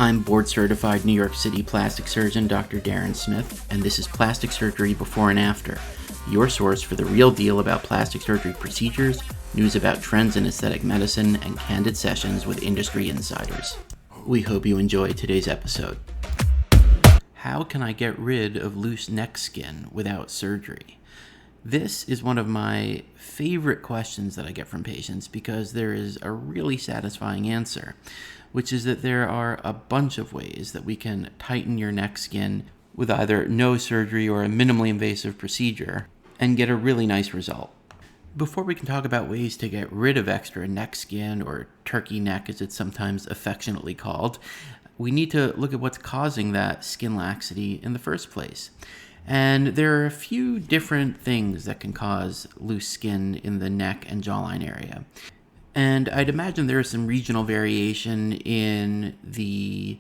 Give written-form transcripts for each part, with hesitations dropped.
I'm board-certified New York City plastic surgeon Dr. Darren Smith, and this is Plastic Surgery Before and After, your source for the real deal about plastic surgery procedures, news about trends in aesthetic medicine, and candid sessions with industry insiders. We hope you enjoy today's episode. How can I get rid of loose neck skin without surgery? This is one of my favorite questions that I get from patients because there is a really satisfying answer, which is that there are a bunch of ways that we can tighten your neck skin with either no surgery or a minimally invasive procedure and get a really nice result. Before we can talk about ways to get rid of extra neck skin, or turkey neck as it's sometimes affectionately called, we need to look at what's causing that skin laxity in the first place. And there are a few different things that can cause loose skin in the neck and jawline area. And I'd imagine there is some regional variation in the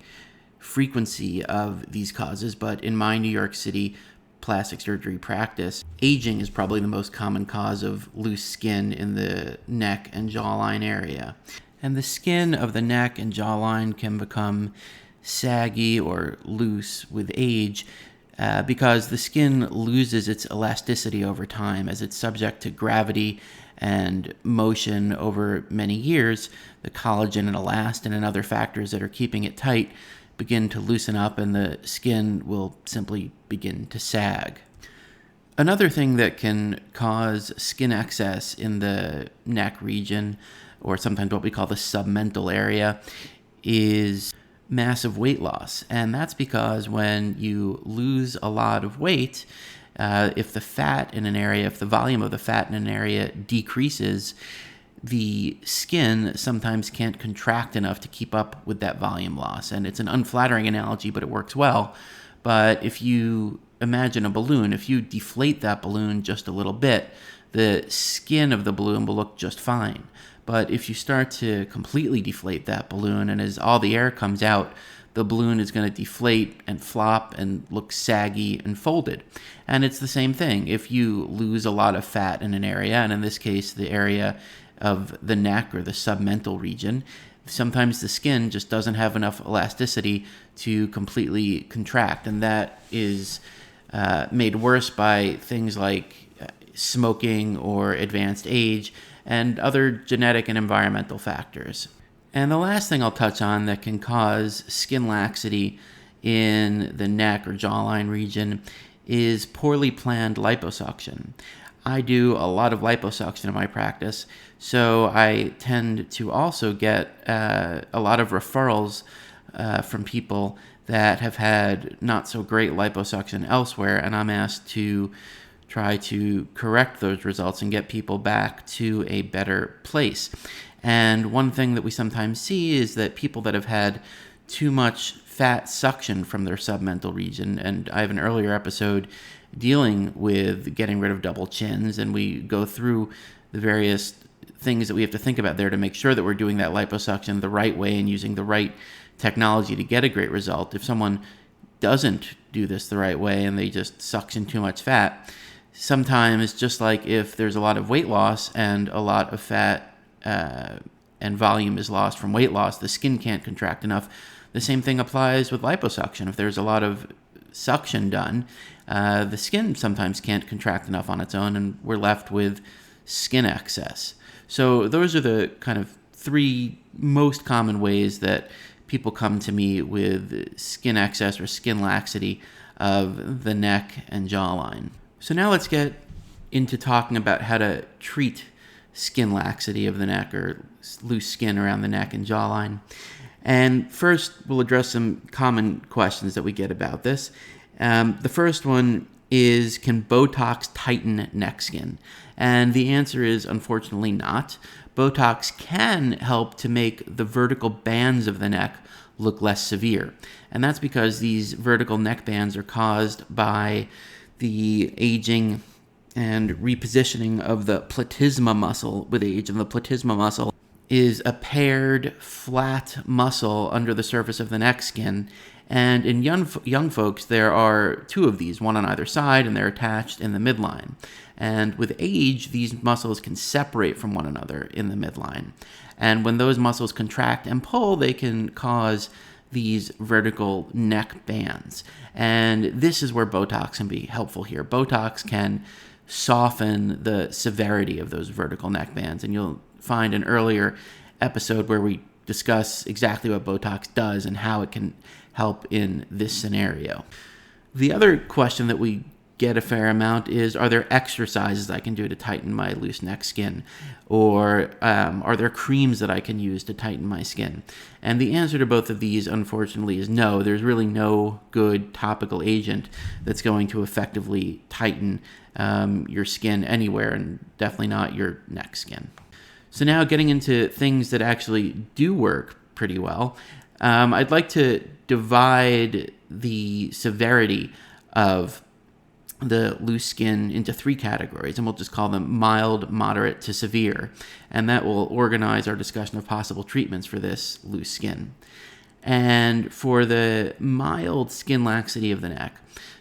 frequency of these causes, but in my New York City plastic surgery practice, aging is probably the most common cause of loose skin in the neck and jawline area. And the skin of the neck and jawline can become saggy or loose with age because the skin loses its elasticity over time as it's subject to gravity and motion over many years. The collagen and elastin and other factors that are keeping it tight begin to loosen up, and the skin will simply begin to sag. Another thing that can cause skin excess in the neck region, or sometimes what we call the submental area, is massive weight loss. And that's because when you lose a lot of weight, if the volume of the fat in an area decreases, the skin sometimes can't contract enough to keep up with that volume loss. And it's an unflattering analogy, but it works well. But if you imagine a balloon, if you deflate that balloon just a little bit, the skin of the balloon will look just fine. But if you start to completely deflate that balloon, and as all the air comes out, the balloon is going to deflate and flop and look saggy and folded. And it's the same thing. If you lose a lot of fat in an area, and in this case, the area of the neck or the submental region, sometimes the skin just doesn't have enough elasticity to completely contract. And that is made worse by things like smoking or advanced age and other genetic and environmental factors. And the last thing I'll touch on that can cause skin laxity in the neck or jawline region is poorly planned liposuction. I do a lot of liposuction in my practice, so I tend to also get a lot of referrals from people that have had not so great liposuction elsewhere, and I'm asked to try to correct those results and get people back to a better place. And one thing that we sometimes see is that people that have had too much fat suction from their submental region, and I have an earlier episode dealing with getting rid of double chins, and we go through the various things that we have to think about there to make sure that we're doing that liposuction the right way and using the right technology to get a great result. If someone doesn't do this the right way and they just suction too much fat, sometimes, just like if there's a lot of weight loss and a lot of fat and volume is lost from weight loss, the skin can't contract enough. The same thing applies with liposuction. If there's a lot of suction done, the skin sometimes can't contract enough on its own, and we're left with skin excess. So those are the kind of three most common ways that people come to me with skin excess or skin laxity of the neck and jawline. So now let's get into talking about how to treat skin laxity of the neck or loose skin around the neck and jawline. And first, we'll address some common questions that we get about this. The first one is, can Botox tighten neck skin? And the answer is, unfortunately, not. Botox can help to make the vertical bands of the neck look less severe. And that's because these vertical neck bands are caused by the aging and repositioning of the platysma muscle with age. And the platysma muscle is a paired, flat muscle under the surface of the neck skin. And in young folks, there are two of these, one on either side, and they're attached in the midline. And with age, these muscles can separate from one another in the midline. And when those muscles contract and pull, they can cause these vertical neck bands. And this is where Botox can be helpful here. Botox can soften the severity of those vertical neck bands. And you'll find an earlier episode where we discuss exactly what Botox does and how it can help in this scenario. The other question that we get a fair amount is, are there exercises I can do to tighten my loose neck skin? Or are there creams that I can use to tighten my skin? And the answer to both of these, unfortunately, is no. There's really no good topical agent that's going to effectively tighten your skin anywhere, and definitely not your neck skin. So now getting into things that actually do work pretty well, I'd like to divide the severity of the loose skin into 3 categories, and we'll just call them mild, moderate to severe. And that will organize our discussion of possible treatments for this loose skin. And for the mild skin laxity of the neck,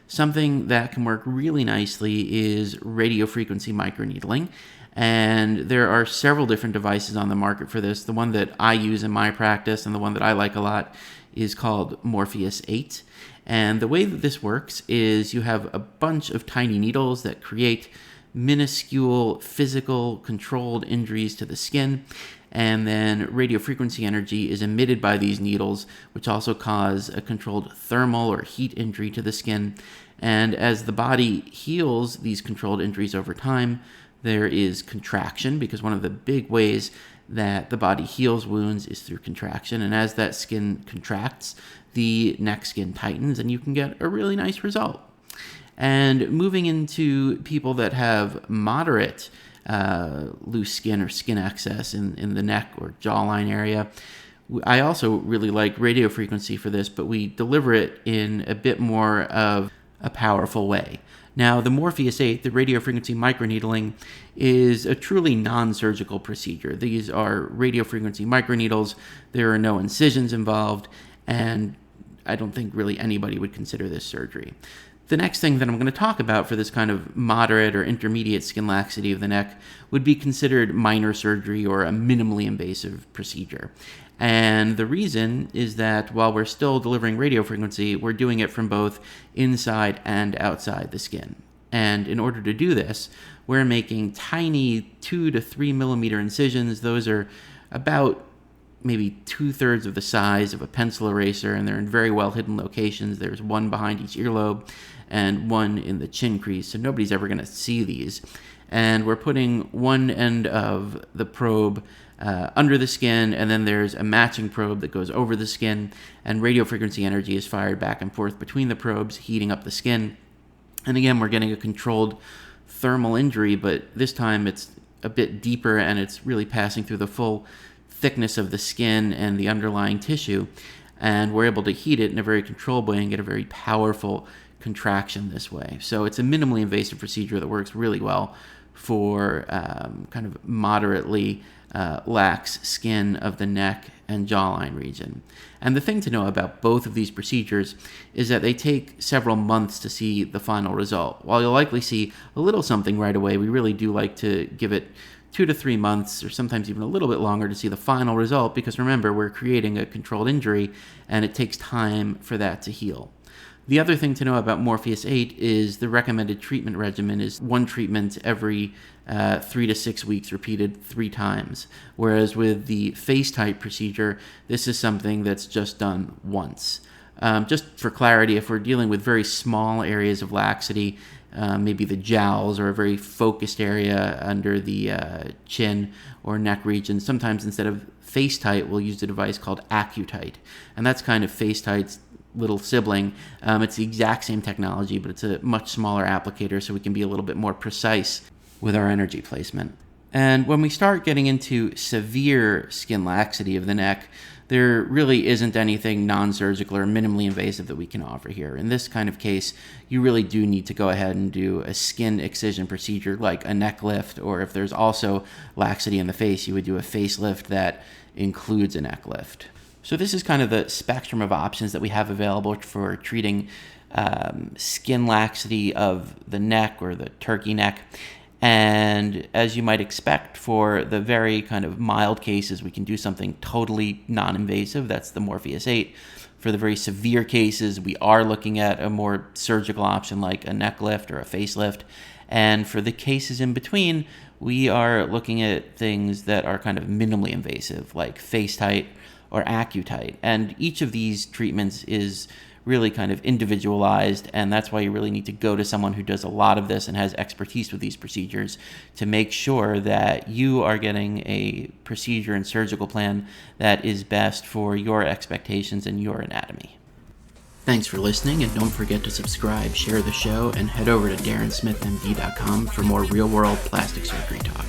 something that can work really nicely is radiofrequency microneedling. And there are several different devices on the market for this. The one that I use in my practice and the one that I like a lot is called Morpheus 8. And the way that this works is you have a bunch of tiny needles that create minuscule physical controlled injuries to the skin. And then radiofrequency energy is emitted by these needles, which also cause a controlled thermal or heat injury to the skin. And as the body heals these controlled injuries over time, there is contraction, because one of the big ways that the body heals wounds is through contraction. And as that skin contracts, the neck skin tightens, and you can get a really nice result. And moving into people that have moderate loose skin or skin excess in the neck or jawline area, I also really like radiofrequency for this, but we deliver it in a bit more of a powerful way. Now, the Morpheus 8, the radiofrequency microneedling, is a truly non-surgical procedure. These are radiofrequency microneedles. There are no incisions involved, and I don't think really anybody would consider this surgery. The next thing that I'm going to talk about for this kind of moderate or intermediate skin laxity of the neck would be considered minor surgery or a minimally invasive procedure. And the reason is that while we're still delivering radiofrequency, we're doing it from both inside and outside the skin. And in order to do this, we're making tiny 2 to 3 millimeter incisions. Those are about maybe 2/3 of the size of a pencil eraser, and they're in very well hidden locations. There's one behind each earlobe and one in the chin crease, so nobody's ever going to see these. And we're putting one end of the probe under the skin, and then there's a matching probe that goes over the skin, and radiofrequency energy is fired back and forth between the probes, heating up the skin. And again, we're getting a controlled thermal injury, but this time it's a bit deeper, and it's really passing through the full thickness of the skin and the underlying tissue, and we're able to heat it in a very controlled way and get a very powerful contraction this way. So it's a minimally invasive procedure that works really well for kind of moderately lax skin of the neck and jawline region. And the thing to know about both of these procedures is that they take several months to see the final result. While you'll likely see a little something right away, we really do like to give it 2 to 3 months, or sometimes even a little bit longer, to see the final result, because remember, we're creating a controlled injury and it takes time for that to heal. The other thing to know about Morpheus 8 is the recommended treatment regimen is 1 treatment every 3 to 6 weeks, repeated 3 times. Whereas with the face type procedure, this is something that's just done once. Just for clarity, if we're dealing with very small areas of laxity, maybe the jowls or a very focused area under the chin or neck region, sometimes instead of face tight, we'll use a device called AccuTite. And that's kind of face tight's little sibling. It's the exact same technology, but it's a much smaller applicator, so we can be a little bit more precise with our energy placement. And when we start getting into severe skin laxity of the neck, there really isn't anything non-surgical or minimally invasive that we can offer here. In this kind of case, you really do need to go ahead and do a skin excision procedure like a neck lift, or if there's also laxity in the face, you would do a facelift that includes a neck lift. So this is kind of the spectrum of options that we have available for treating skin laxity of the neck or the turkey neck. And as you might expect, for the very kind of mild cases, we can do something totally non-invasive. That's the Morpheus 8. For the very severe cases, we are looking at a more surgical option like a neck lift or a facelift. And for the cases in between, we are looking at things that are kind of minimally invasive, like FaceTite or AccuTite. And each of these treatments is really kind of individualized, and that's why you really need to go to someone who does a lot of this and has expertise with these procedures to make sure that you are getting a procedure and surgical plan that is best for your expectations and your anatomy. Thanks for listening, and don't forget to subscribe, share the show, and head over to DarrenSmithMD.com for more real-world plastic surgery talk.